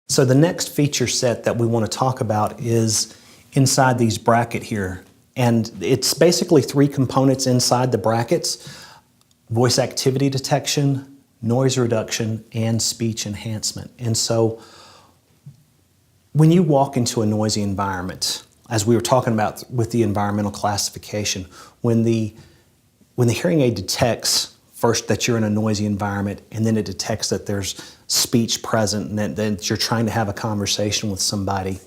So the next feature set that we want to talk about is inside these bracket here. And it's basically three components inside the brackets: voice activity detection, noise reduction, and speech enhancement. And so when you walk into a noisy environment, as we were talking about with the environmental classification, when the hearing aid detects first that you're in a noisy environment, and then it detects that there's speech present and that you're trying to have a conversation with somebody,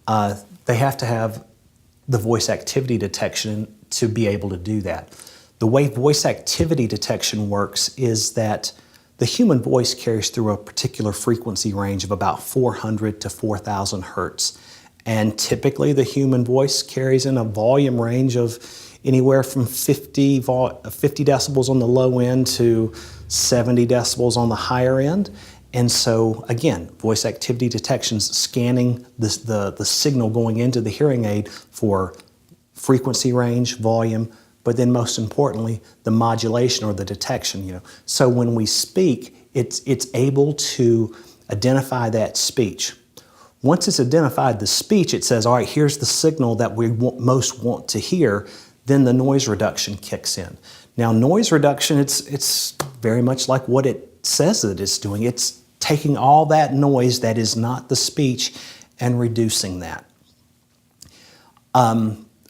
they have to have the voice activity detection to be able to do that. The way voice activity detection works is that the human voice carries through a particular frequency range of about 400 to 4,000 hertz. And typically the human voice carries in a volume range of anywhere from 50 decibels on the low end to 70 decibels on the higher end. And so again, voice activity detection's scanning the signal going into the hearing aid for frequency range, volume, but then most importantly, the modulation or the detection. So when we speak, it's able to identify that speech. Once it's identified the speech, it says, all right, here's the signal that we most want to hear. Then the noise reduction kicks in. Now, noise reduction, it's very much like what it says that it's doing. It's taking all that noise that is not the speech and reducing that.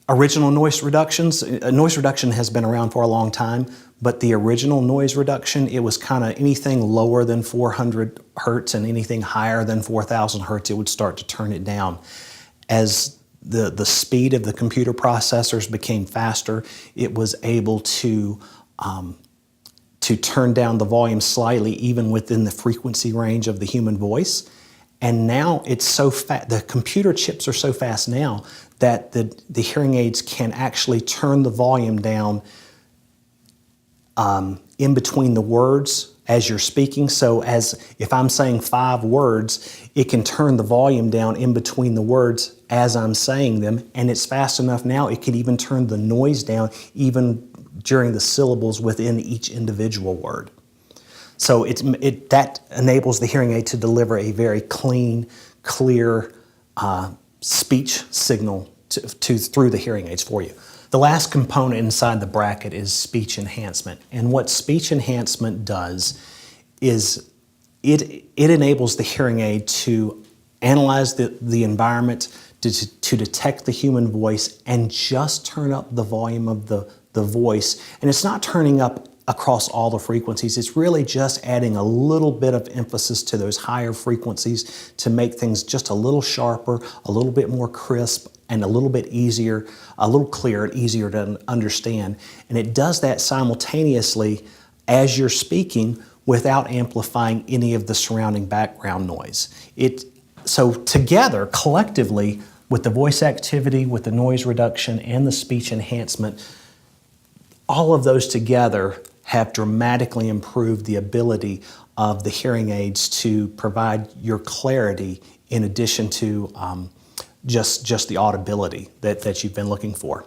Original noise reductions, noise reduction has been around for a long time, but the original noise reduction, it was kind of anything lower than 400 hertz and anything higher than 4,000 hertz, it would start to turn it down. As the speed of the computer processors became faster, it was able to turn down the volume slightly even within the frequency range of the human voice. And now it's so fast, the computer chips are so fast now that the hearing aids can actually turn the volume down in between the words as you're speaking. So if I'm saying 5 words, it can turn the volume down in between the words as I'm saying them, and it's fast enough now it can even turn the noise down even during the syllables within each individual word. So that enables the hearing aid to deliver a very clean, clear speech signal through the hearing aids for you. The last component inside the bracket is speech enhancement. And what speech enhancement does is it enables the hearing aid to analyze the environment, to detect the human voice, and just turn up the volume of the voice. And it's not turning up across all the frequencies. It's really just adding a little bit of emphasis to those higher frequencies to make things just a little sharper, a little bit more crisp, and a little bit easier, a little clearer and easier to understand. And it does that simultaneously as you're speaking without amplifying any of the surrounding background noise. So together, collectively, with the voice activity, with the noise reduction, and the speech enhancement, all of those together have dramatically improved the ability of the hearing aids to provide your clarity in addition to just the audibility that you've been looking for.